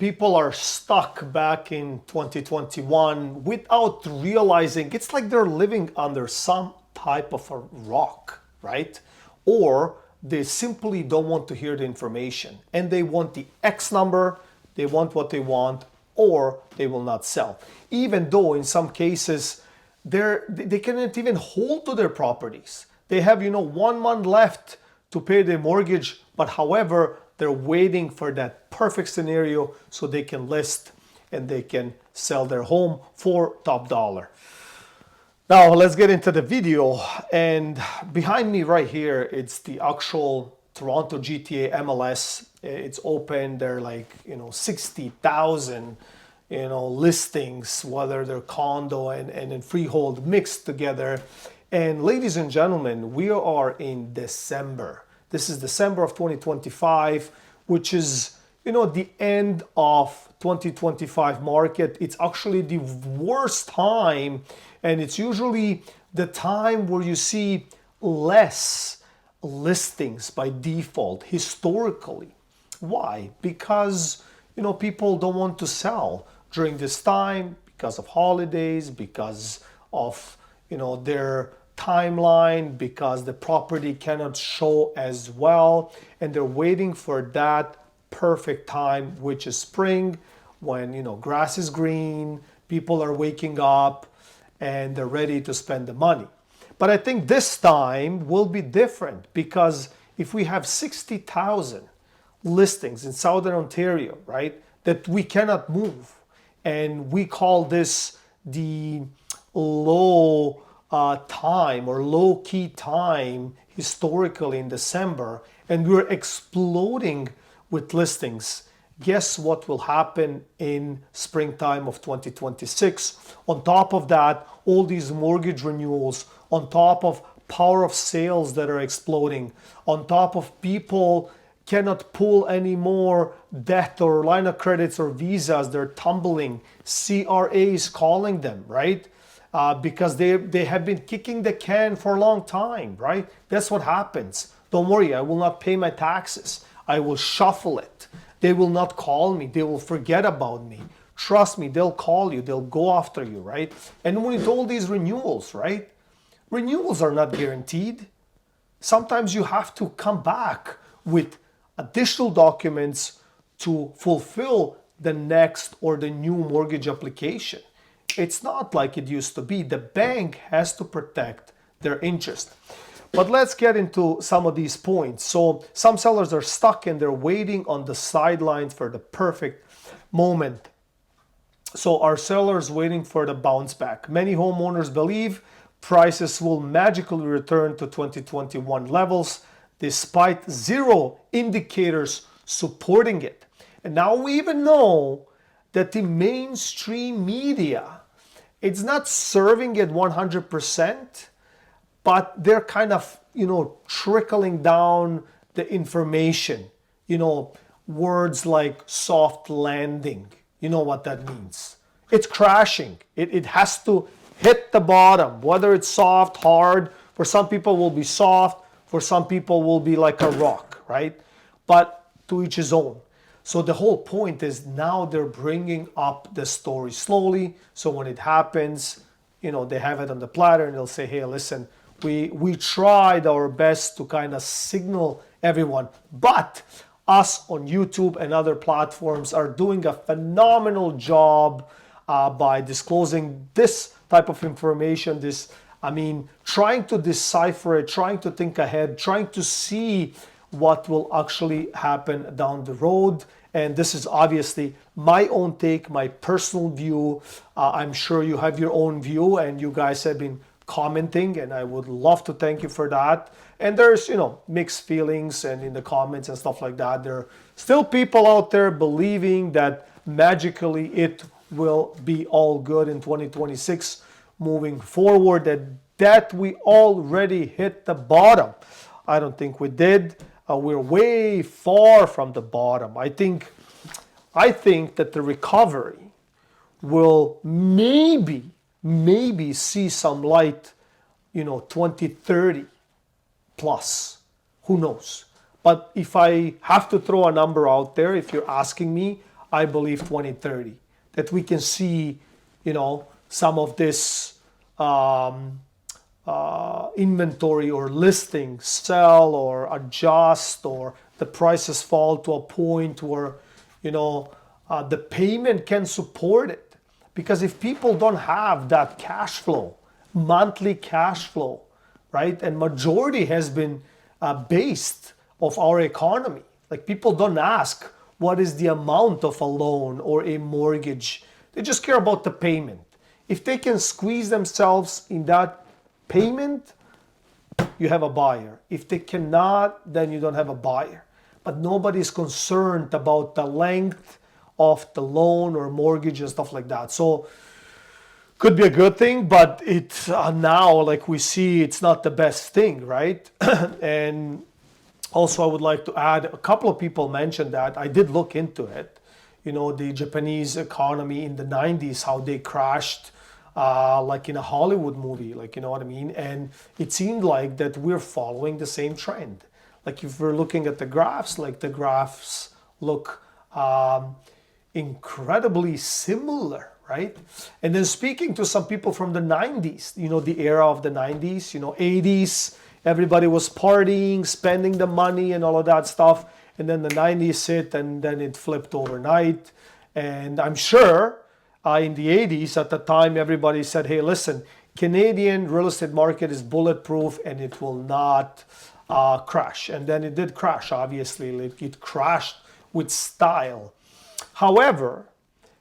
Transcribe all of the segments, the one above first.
people are stuck back in 2021 without realizing. It's like they're living under some type of a rock, right? Or they simply don't want to hear the information and they want the X number, they want what they want, or they will not sell. Even though in some cases they cannot even hold to their properties. They have 1 month left to pay their mortgage, but however, they're waiting for that perfect scenario so they can list and they can sell their home for top dollar. Now let's get into the video. And behind me right here, it's the actual Toronto GTA MLS. It's open. There are like 60,000 listings, whether they're condo and freehold mixed together. And ladies and gentlemen, we are in December. This is December of 2025, which is, the end of 2025 market. It's actually the worst time, and it's usually the time where you see less listings by default historically. Why? Because, people don't want to sell during this time because of holidays, because of, their timeline, because the property cannot show as well, and they're waiting for that perfect time, which is spring, when grass is green, people are waking up and they're ready to spend the money. But I think this time will be different, because if we have 60,000 listings in Southern Ontario, right, that we cannot move, and we call this the low time or low key time historically in December, and we're exploding with listings. Guess what will happen in springtime of 2026? On top of that, all these mortgage renewals, on top of power of sales that are exploding, on top of people cannot pull any more debt or line of credits or visas, they're tumbling. CRAs calling them, right? Because they have been kicking the can for a long time, right? That's what happens. Don't worry, I will not pay my taxes. I will shuffle it. They will not call me. They will forget about me. Trust me, they'll call you. They'll go after you, right? And when it's all these renewals, right? Renewals are not guaranteed. Sometimes you have to come back with additional documents to fulfill the next or the new mortgage application. It's not like it used to be. The bank has to protect their interest. But let's get into some of these points. So some sellers are stuck and they're waiting on the sidelines for the perfect moment. So are sellers waiting for the bounce back? Many homeowners believe prices will magically return to 2021 levels despite zero indicators supporting it. And now we even know that the mainstream media, it's not serving it 100%, but they're kind of, trickling down the information. Words like soft landing. You know what that means. It's crashing. It has to hit the bottom, whether it's soft, hard. For some people will be soft. For some people will be like a rock, right? But to each his own. So the whole point is now they're bringing up the story slowly. So when it happens, they have it on the platter and they'll say, hey, listen, we tried our best to kind of signal everyone, but us on YouTube and other platforms are doing a phenomenal job by disclosing this type of information, trying to decipher it, trying to think ahead, trying to see what will actually happen down the road. And this is obviously my own take, my personal view. I'm sure you have your own view and you guys have been commenting, and I would love to thank you for that. And there's, mixed feelings and in the comments and stuff like that. There are still people out there believing that magically it will be all good in 2026 moving forward, that we already hit the bottom. I don't think we did. We're way far from the bottom. I think that the recovery will maybe see some light, 2030 plus. Who knows? But if I have to throw a number out there, if you're asking me, I believe 2030, that we can see, some of this inventory or listing sell or adjust, or the prices fall to a point where, the payment can support it. Because if people don't have that cash flow, monthly cash flow, right? And majority has been based of our economy. Like, people don't ask what is the amount of a loan or a mortgage. They just care about the payment. If they can squeeze themselves in that payment, you have a buyer. If they cannot, then you don't have a buyer. But nobody's concerned about the length of the loan or mortgage and stuff like that. So could be a good thing, but it's now, like we see, it's not the best thing, right? And also, I would like to add, a couple of people mentioned that. I did look into it. The Japanese economy in the 90s, how they crashed, like in a Hollywood movie, like, you know what I mean? And it seemed like that we're following the same trend. Like, if we're looking at the graphs, like the graphs look incredibly similar, right? And then speaking to some people from the 90s, the era of the 90s, 80s, everybody was partying, spending the money and all of that stuff. And then the 90s hit, and then it flipped overnight. And I'm sure in the 80s, at the time, everybody said, hey, listen, Canadian real estate market is bulletproof and it will not crash. And then it did crash, obviously. Like, it crashed with style. However,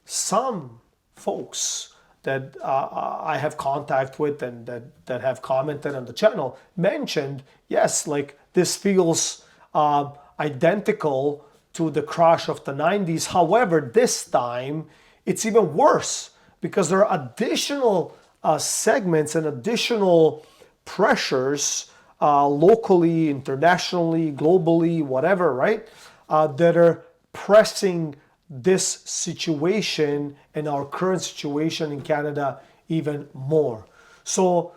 some folks that I have contact with and that have commented on the channel mentioned, yes, like, this feels identical to the crash of the 90s. However, this time it's even worse because there are additional segments and additional pressures locally, internationally, globally, whatever, right? That are pressing this situation and our current situation in Canada even more. So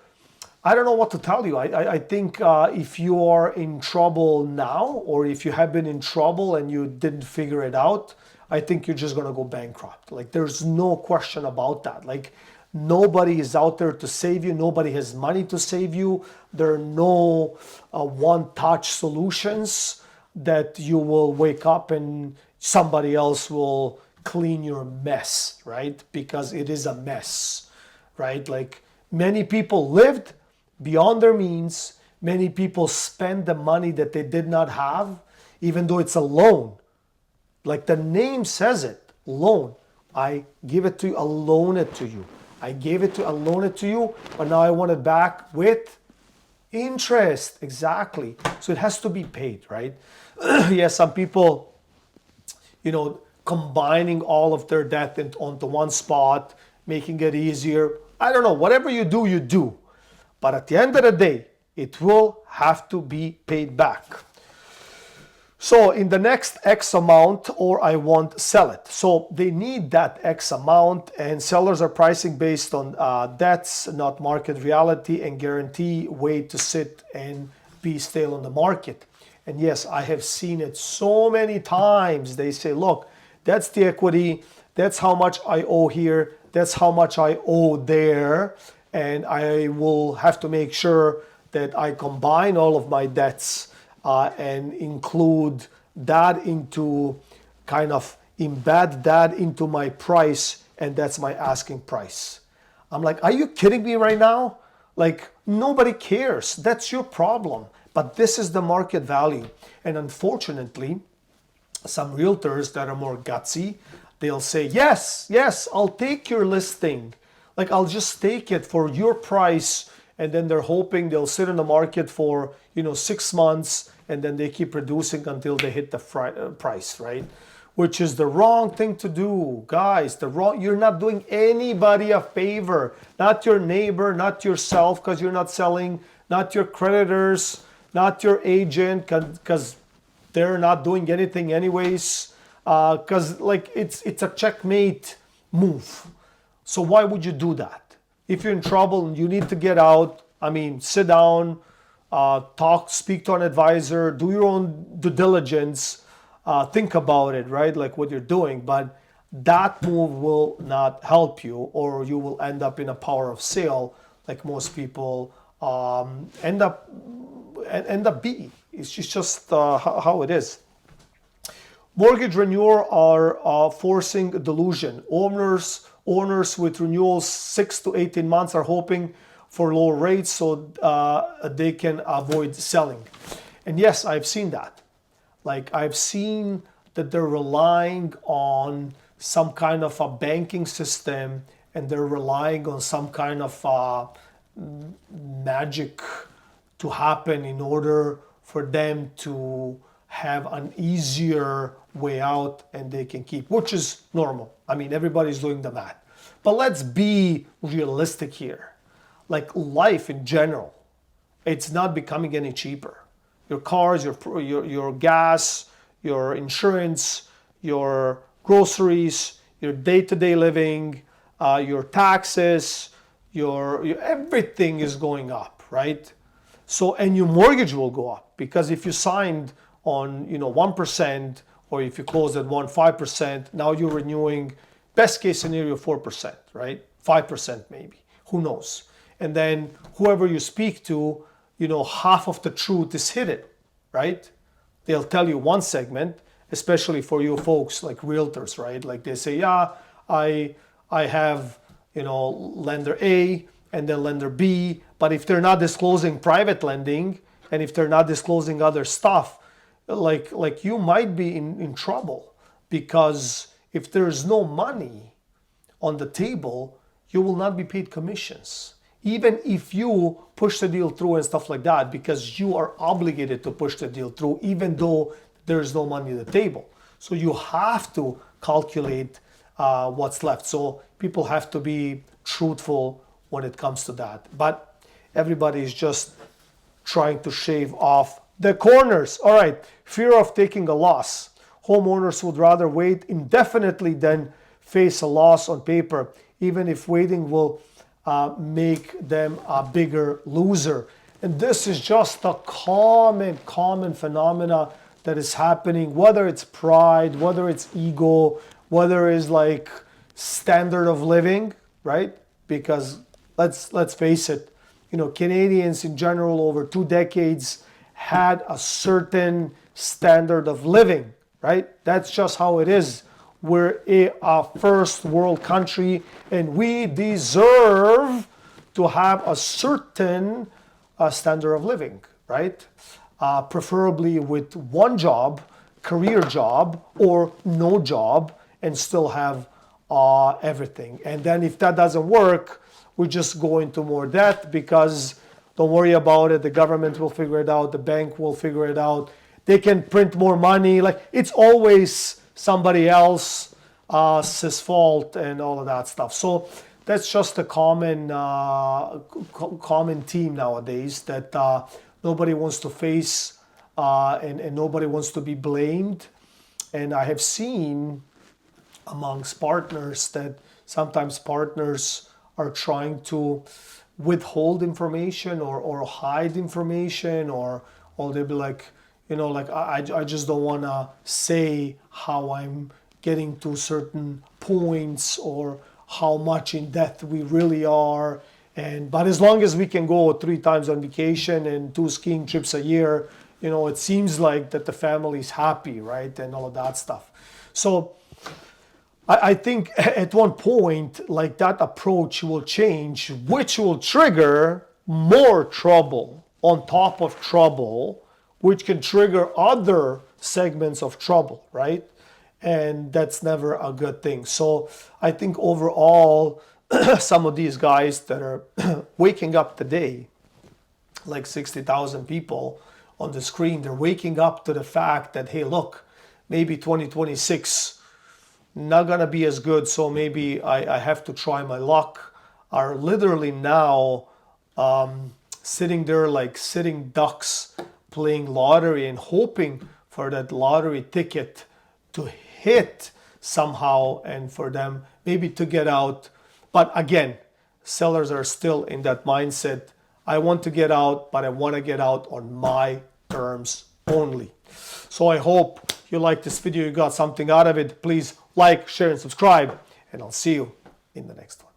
I don't know what to tell you. I think if you are in trouble now, or if you have been in trouble and you didn't figure it out, I think you're just going to go bankrupt. Like, there's no question about that. Like, nobody is out there to save you. Nobody has money to save you. There are no one-touch solutions that you will wake up and somebody else will clean your mess, right? Because it is a mess, right? Like, many people lived beyond their means. Many people spend the money that they did not have, even though it's a loan. Like the name says it, loan. I give it to you, I loan it to you. I gave it to, I loan it to you, but now I want it back with interest. Exactly. So it has to be paid, right? Yes, some people, combining all of their debt onto one spot, making it easier. I don't know, whatever you do, you do. But at the end of the day, it will have to be paid back. So in the next X amount, or I won't sell it. So they need that X amount, and sellers are pricing based on debts, not market reality, and guarantee way to sit and be stale on the market. And yes, I have seen it so many times. They say, look, that's the equity. That's how much I owe here. That's how much I owe there. And I will have to make sure that I combine all of my debts and include that into, kind of embed that into my price. And that's my asking price. I'm like, are you kidding me right now? Like, nobody cares. That's your problem. But this is the market value. And unfortunately, some realtors that are more gutsy, they'll say, yes, I'll take your listing. Like, I'll just take it for your price. And then they're hoping they'll sit in the market for, 6 months, and then they keep reducing until they hit the price, right? Which is the wrong thing to do, guys. You're not doing anybody a favor. Not your neighbor, not yourself, because you're not selling, not your creditors, not your agent, because they're not doing anything anyways. Because it's a checkmate move. So why would you do that? If you're in trouble and you need to get out, sit down, talk, speak to an advisor, do your own due diligence, think about it, right? Like what you're doing. But that move will not help you, or you will end up in a power of sale like most people end up being. It's just how it is. Mortgage renewal are forcing delusion. Owners with renewals 6 to 18 months are hoping for lower rates so they can avoid selling. And yes, I've seen that. Like, I've seen that they're relying on some kind of a banking system, and they're relying on some kind of magic to happen in order for them to have an easier way out, and they can keep, which is normal. I mean, everybody's doing the math. But let's be realistic here. Like, life in general, it's not becoming any cheaper. Your cars, your gas, your insurance, your groceries, your day-to-day living, your taxes, your everything is going up, right? So, and your mortgage will go up, because if you signed on 1%, or if you closed at 1.5%, now you're renewing, best case scenario, 4%, right? 5% maybe, who knows? And then whoever you speak to, half of the truth is hidden, right? They'll tell you one segment, especially for you folks like realtors, right? Like, they say, yeah, I have, lender A and then lender B, but if they're not disclosing private lending, and if they're not disclosing other stuff, like you might be in trouble, because if there's no money on the table, you will not be paid commissions. Even if you push the deal through and stuff like that, because you are obligated to push the deal through, even though there's no money at the table. So you have to calculate what's left. So people have to be truthful when it comes to that. But everybody is just trying to shave off the corners. All right, fear of taking a loss. Homeowners would rather wait indefinitely than face a loss on paper, even if waiting will make them a bigger loser. And this is just a common phenomena that is happening, whether it's pride, whether it's ego, whether it's like standard of living, right? Because let's face it, Canadians in general over 2 decades had a certain standard of living, right? That's just how it is. We're a first world country, and we deserve to have a certain standard of living, right? Preferably with one job, career job, or no job, and still have everything. And then if that doesn't work, we just go into more debt, because don't worry about it, the government will figure it out, the bank will figure it out, they can print more money. Like, it's always somebody else's fault and all of that stuff. So that's just a common theme nowadays, that nobody wants to face and nobody wants to be blamed. And I have seen amongst partners that sometimes partners are trying to withhold information or hide information, or they'll be like, I just don't want to say how I'm getting to certain points or how much in debt we really are. But as long as we can go 3 times on vacation and 2 skiing trips a year, it seems like that the family's happy, right? And all of that stuff. So I think at one point, like, that approach will change, which will trigger more trouble on top of trouble, which can trigger other segments of trouble, right? And that's never a good thing. So I think overall, some of these guys that are waking up today, like 60,000 people on the screen, they're waking up to the fact that, hey, look, maybe 2026 not gonna be as good, so maybe I have to try my luck, are literally now sitting there like sitting ducks, playing lottery and hoping for that lottery ticket to hit somehow, and for them maybe to get out. But again, sellers are still in that mindset. I want to get out, but I want to get out on my terms only. So I hope you like this video, you got something out of it. Please like, share, and subscribe, and I'll see you in the next one.